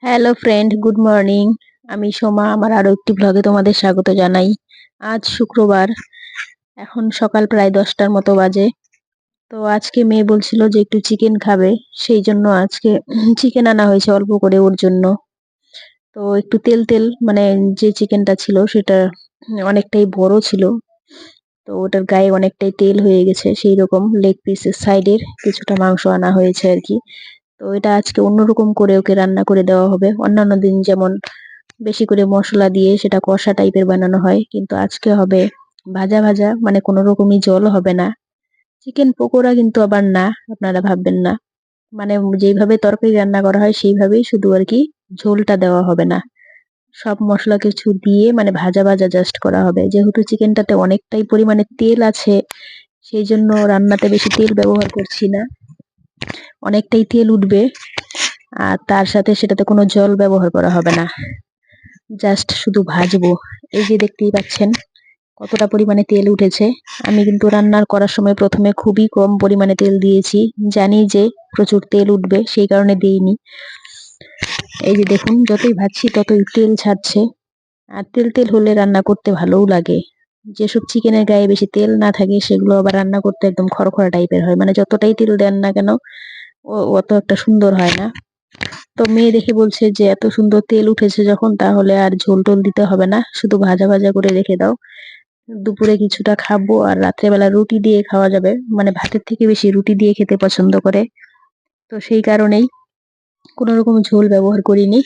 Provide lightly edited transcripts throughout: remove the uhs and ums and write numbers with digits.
Hello friend, good morning. আমি সোমা, আমার আরো একটি ব্লগে তোমাদের স্বাগত জানাই। আজ শুক্রবার, এখন সকাল প্রায় 10টার মতো বাজে। তো আজকে মেয়ে বলছিল যে একটু চিকেন খাবে, সেই জন্য আজকে চিকেন আনা হয়েছে অল্প করে ওর জন্য। তো একটু তেল তেল মানে যে চিকেনটা ছিল সেটা অনেকটাই বড় ছিল, তো ওটার গায়ে অনেকটাই তেল হয়ে গেছে। সেই রকম লেগ পিসের সাইডের কিছুটা মাংস আনা হয়েছে আর কি। তো এটা আজকে অন্যরকম করে ওকে রান্না করে দেওয়া হবে। অন্যান্য দিন যেমন বেশি করে মশলা দিয়ে সেটা কষা টাইপের বানানো হয়, কিন্তু আজকে হবে ভাজা ভাজা, মানে কোনো রকমই জল হবে না। চিকেন পকোড়া কিন্তু আবার না, আপনারা ভাববেন না। মানে যেইভাবে তরকারি রান্না করা হয় সেইভাবেই, শুধু আর কি ঝোলটা দেওয়া হবে না। সব মশলা কিছু দিয়ে মানে ভাজা ভাজা জাস্ট করা হবে। যেহেতু চিকেনটাতে অনেকটাই পরিমাণে তেল আছে, সেই জন্য রান্নাতে বেশি তেল ব্যবহার করছি না। অনেকটাই তেল উঠবে, আর তার সাথে সেটাতে কোনো জল ব্যবহার করা হবে না, জাস্ট শুধু ভাজবো। এই যে দেখতেই পাচ্ছেন কতটা পরিমাণে তেল উঠেছে। আমি কিন্তু রান্নার করার সময় প্রথমে খুবই কম পরিমাণে তেল দিয়েছি, জানি যে প্রচুর তেল উঠবে, সেই কারণে দিইনি। এই যে দেখুন, যতই ভাজছি ততই তেল ছাড়ছে। আর তেল তেল হলে রান্না করতে ভালোও লাগে। যেসব চিকেনের গায়ে বেশি তেল না থাকে সেগুলো আবার রান্না করতে একদম খরখরা টাইপের হয়, মানে যতটাই তেল দেন না কেন অত একটা সুন্দর হয় না। তো মেয়ে দেখে বলছে যে এত সুন্দর তেল উঠেছে যখন, তাহলে আর ঝোল টোল দিতে হবে না, শুধু ভাজা ভাজা করে রেখে দাও। দুপুরে কিছুটা খাবো, আর রাত্রেবেলা রুটি দিয়ে খাওয়া যাবে। মানে ভাতের থেকে বেশি রুটি দিয়ে খেতে পছন্দ করে, তো সেই কারণেই কোনো রকম ঝোল ব্যবহার করিনি।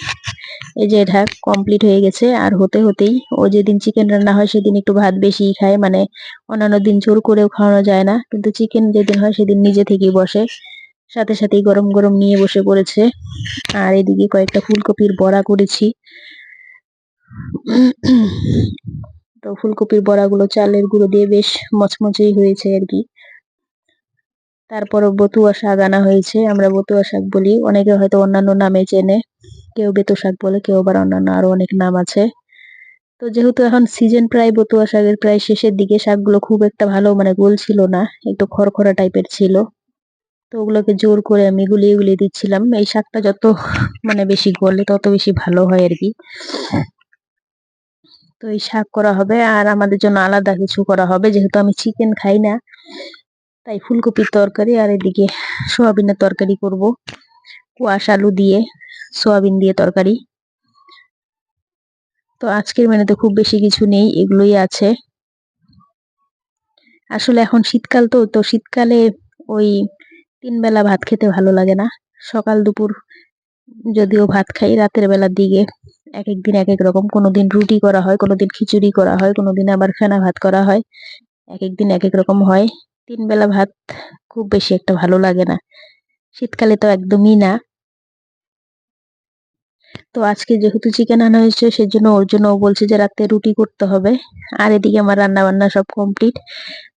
এই যে এটা কমপ্লিট হয়ে গেছে, আর হতে হতেই ও যেদিন চিকেন রান্না হয় সেদিন একটু ভাত বেশি খায়। মানে অন্যান্য দিন জোর করেও খাওয়ানো যায় না, কিন্তু চিকেন যেদিন হয় সেদিন নিজে থেকেই বসে, সাথে সাথেই গরম গরম নিয়ে বসে পড়েছে। আর এদিকে কয়েকটা ফুলকপির বড়া করেছি। তো ফুলকপির বড়াগুলো চালের গুঁড়ো দিয়ে বেশ মচমচেই হয়েছে আর কি। তারপরও বতুয়া শাক আনা হয়েছে, আমরা বতুয়া শাক বলি, অনেকে হয়তো অন্যান্য নামে চেনে। কেউ বেতো শাক বলে, কেউ আবার অন্যান্য আরো অনেক নাম আছে। তো যেহেতু এখন সিজন প্রায় বতুয়া শাকের প্রায় শেষের দিকে, শাকগুলো খুব একটা ভালো মানে গোল ছিল না, একটু খড়খড়া টাইপের ছিল। তো ওগুলোকে জোর করে আমি গুলিয়ে গুলিয়ে দিচ্ছিলাম। এই শাকটা যত মানে বেশি গলে তত বেশি ভালো হয় আর কি। তো এই শাক করা হবে, আর আমাদের জন্য আলাদা কিছু করা হবে, যেহেতু আমি চিকেন খাই না, তাই ফুলকপির তরকারি আর এদিকে সোয়াবিনের তরকারি করব। কোয়াশ আলু দিয়ে সোয়াবিন দিয়ে তরকারি। তো আজকের মেনুতে খুব বেশি কিছু নেই, এগুলোই আছে। আসলে এখন শীতকাল, তো তো শীতকালে ওই 3 বেলা ভাত খেতে ভালো লাগে না। সকাল দুপুর যদিও ভাত খাই, রাতের বেলার দিকে এক এক দিন এক এক রকম। কোনোদিন রুটি করা হয়, কোনোদিন খিচুড়ি করা হয়, কোনোদিন আবার ফেনা ভাত করা হয়। এক এক দিন এক এক রকম হয়। 3 বেলা ভাত খুব বেশি একটা ভালো লাগে না, শীতকালে তো একদমই না। তো আজকে যেহেতু চিকেন আনা হয়েছে, সেজন্য ওর জন্য ও বলছে যে রাতে রুটি করতে হবে। আর এদিকে আমার রান্না বান্না সব কমপ্লিট।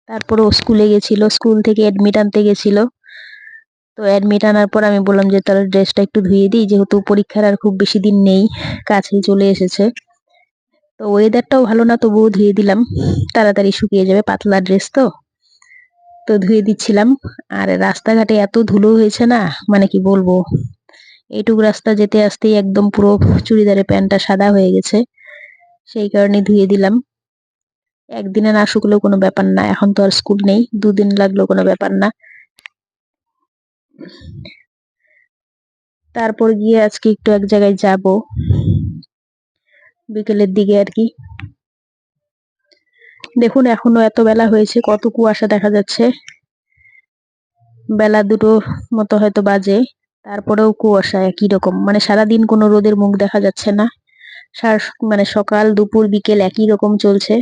তারপরে ও স্কুলে গেছিল, স্কুল থেকে অ্যাডমিট আনতে গেছিল। তো অ্যাডমিট আনার পর আমি বললাম যে তার ড্রেসটা একটু ধুয়ে দিই, যেহেতু পরীক্ষার আর খুব বেশি দিন নেই, কাছেই চলে এসেছে। তো ওয়েদারটাও ভালো না, তবুও ধুয়ে দিলাম, তাড়াতাড়ি শুকিয়ে যাবে, পাতলা ড্রেস তো। তো ধুয়ে দিচ্ছিলাম। আর রাস্তাঘাটে এত ধুলো হয়েছে না, মানে কি বলবো, এইটুকু রাস্তা যেতে আসতেই একদম পুরো চুড়িদারের প্যান্টটা সাদা হয়ে গেছে, সেই কারণে ধুয়ে দিলাম। একদিনে না শুকলেও কোনো ব্যাপার না, এখন তো আর স্কুল নেই, 2 দিন লাগলেও কোনো ব্যাপার না। তারপর গিয়ে আজকে একটু এক জায়গায় যাব, বিকেলের দিকে আর কি। দেখুন এখনো এত বেলা হয়েছে, কত কুয়াশা দেখা যাচ্ছে। বেলা 2টো মতো হয়তো বাজে, তারপরেও কুয়াশা একই রকম, মানে সারাদিন কোনো রোদের মুখ দেখা যাচ্ছে না। সার মানে সকাল দুপুর বিকেল একই রকম চলছে।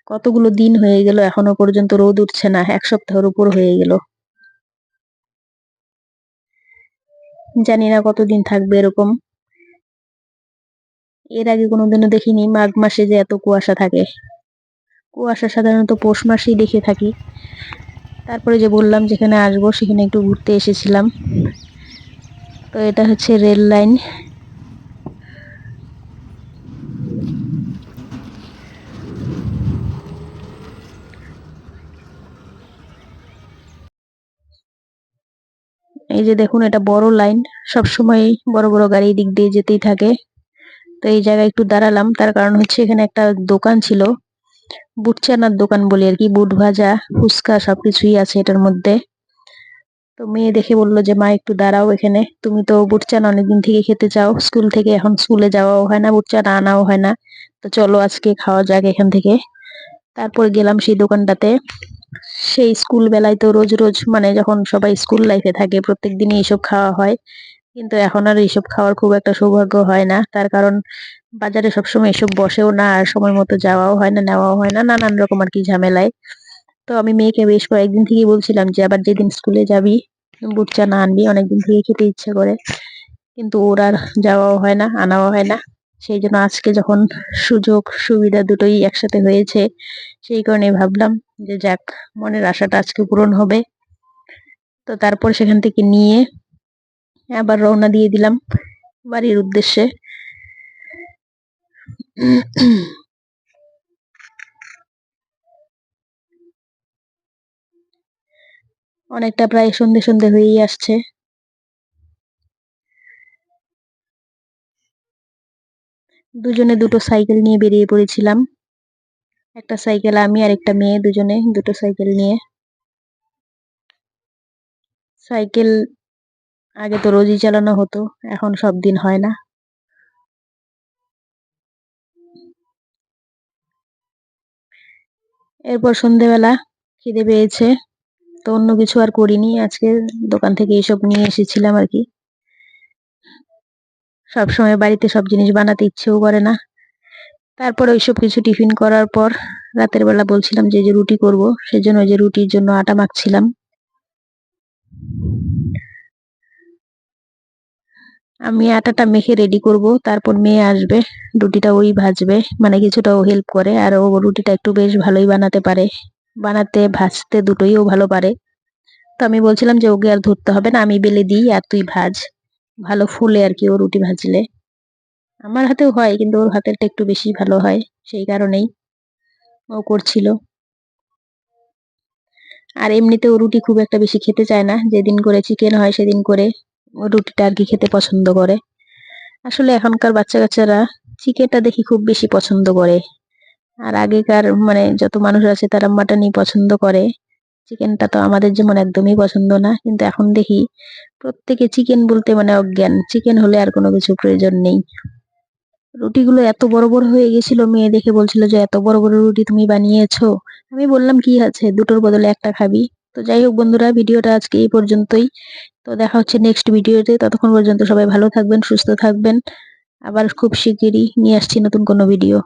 কতগুলো দিন হয়ে গেল এখনো পর্যন্ত রোদ উঠছে না, 1 সপ্তাহের উপর হয়ে গেল। জানি না কতদিন থাকবে এরকম। এর আগে কোনোদিনও দেখিনি মাঘ মাসে যে এত কুয়াশা থাকে। কুয়াশা সাধারণত পৌষ মাসেই দেখে থাকি। তারপরে যে বললাম যেখানে আসবো সেখানে একটু ঘুরতে এসেছিলাম। তো এটা হচ্ছে রেল লাইন। এই যে দেখুন এটা বড় লাইন, সবসময় বড় বড় গাড়ি দিক দিয়ে যেতেই থাকে। তো এই জায়গায় একটু দাঁড়ালাম, তার কারণ হচ্ছে এখানে একটা দোকান ছিল, বুট চানার দোকান বলি আর কি, বুট ভাজা ফুচকা সবকিছুই আছে এটার মধ্যে। তো মেয়ে দেখে বললো যে মা একটু দাঁড়াও এখানে, তুমি তো বুট চানা অনেকদিন থেকে খেতে চাও, স্কুল থেকে এখন স্কুলে যাওয়াও হয় না, বুট চানা আনাও হয় না, তো চলো আজকে খাওয়া যাক এখান থেকে। তারপর গেলাম সেই দোকানটাতে। সেই স্কুল বেলায় তো রোজ রোজ মানে যখন সবাই স্কুল লাইফে থাকে প্রত্যেক দিনই এইসব খাওয়া হয়, কিন্তু এখন আর এইসব খাওয়ার খুব একটা সৌভাগ্য হয় না, তার কারণ বাজারে সবসময় এসব বসেও না, আর সময় মতো যাওয়াও হয় না, নেওয়াও হয় না, নানান রকম আর কি ঝামেলায়। তো আমি মেয়েকে বেশ কয়েকদিন থেকেই বলছিলাম যে আবার যেদিন স্কুলে যাবি বুট চানা আনবি, অনেকদিন থেকে খেতে ইচ্ছে করে, কিন্তু ওর আর যাওয়াও হয় না, আনাও হয় না। সেই জন্য আজকে যখন সুযোগ সুবিধা দুটোই একসাথে হয়েছে, সেই কারণে ভাবলাম যে যাক, মনের আশাটা আজকে পূরণ হবে। তো তারপর সেখান থেকে নিয়ে আবার রওনা দিয়ে দিলাম বাড়ির উদ্দেশ্যে। অনেকটা প্রায় সন্ধে সন্ধে হয়েই আসছে। দুজনে দুটো সাইকেল নিয়ে বেরিয়ে পড়েছিলাম, একটা সাইকেল আমি আর একটা মেয়ে, দুজনে দুটো সাইকেল নিয়ে। সাইকেল আগে তো রোজই চালানো হতো, এখন সব দিন হয় না। এরপর সন্ধেবেলা খিদে পেয়েছে, তো অন্য কিছু আর করিনি, আজকে দোকান থেকে এইসব নিয়ে এসেছিলাম আর কি। সবসময় বাড়িতে সব জিনিস বানাতে ইচ্ছেও করে না। তারপর ওইসব কিছু টিফিন করার পর রাতের বেলা বলছিলাম যে যে রুটি করব, সেজন্য ওই যে রুটির জন্য আটা মাখছিলাম। আমি আটাটা মেখে রেডি করব, তারপর মেয়ে আসবে, রুটিটা ওই ভাজবে, মানে কিছুটা ও হেল্প করে, আর ও রুটিটা একটু বেশ ভালোই বানাতে পারে, বানাতে ভাজতে দুটোই ও ভালো পারে। তো আমি বলছিলাম যে ওকে আর ধরতে হবে না, আমি বেলে দিই আর তুই ভাজ, ভালো ফুলে আর কি ও রুটি ভাজলে। আমার হাতেও হয়, কিন্তু ওর হাতেরটা একটু বেশি ভালো হয়, সেই কারণেই ও করছিল। আর এমনিতেও রুটি খুব একটা বেশি খেতে চায় না, যেদিন করে চিকেন হয় সেদিন করে ও রুটিটা আর কি খেতে পছন্দ করে। আসলে এখনকার বাচ্চা কাচ্চারা চিকেনটা দেখি খুব বেশি পছন্দ করে, আর আগেকার মানে যত মানুষ আছে তারা মাটনই পছন্দ করে। চিকেনটা তো আমাদের যেমন একদমই পছন্দ না, কিন্তু এখন দেখি প্রত্যেকে চিকেন বলতে মানে অজ্ঞান, চিকেন হলে আর কোনো কিছু প্রয়োজন নেই। রুটিগুলো এত বড় বড় হয়ে গেছিল, মেয়ে দেখে বলছিল যে এত বড় বড় রুটি তুমি বানিয়েছো। আমি বললাম কি আছে, দুটোর বদলে একটা খাবি। তো যাই হোক বন্ধুরা, ভিডিওটা আজকে এই পর্যন্তই। তো দেখা হচ্ছে নেক্সট ভিডিওতে, ততক্ষণ পর্যন্ত সবাই ভালো থাকবেন, সুস্থ থাকবেন। আবার খুব শিগগিরই নিয়ে আসছি নতুন কোনো ভিডিও।